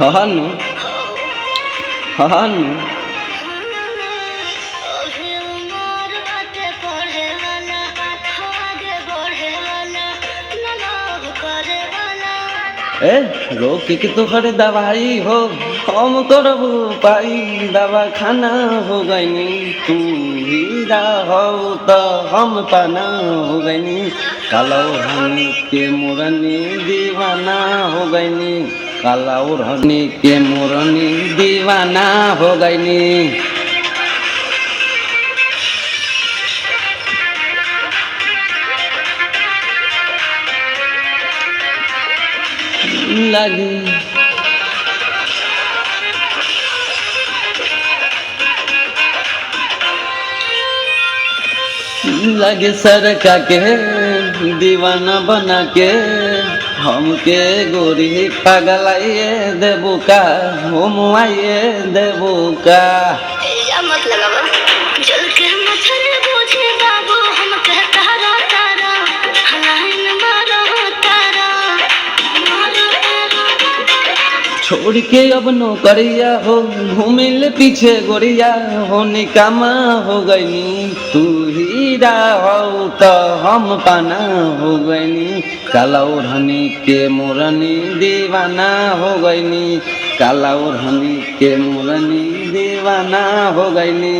हनु हनु ए रोक के तो खड़े दवाई हो हम करबू पाई दवा खाना हो गईनी तू हीरा हो तो हम पाना हो गईनी काला ओढ़नी के मुरनी दीवाना हो गईनी काला ओढ़नी के मुरनी दीवाना हो गईनी लगी लगे सरका के दीवाना बना के हमके गोरी पगलाइए देबू का हम आइए देबू का मत लगावा जल के मच्छर बूझे बाबू हम कहता तारा हलाइन मारो तारा छोड़ के अब नौकरिया हो घूमिल पीछे गोरिया हो निकामा हो गईनी तू हीरा हो तो हम पाना हो गईनी काला ओढ़नी के मुरनी दीवाना हो गईनी काला ओढ़नी के मुरनी दीवाना हो गईनी।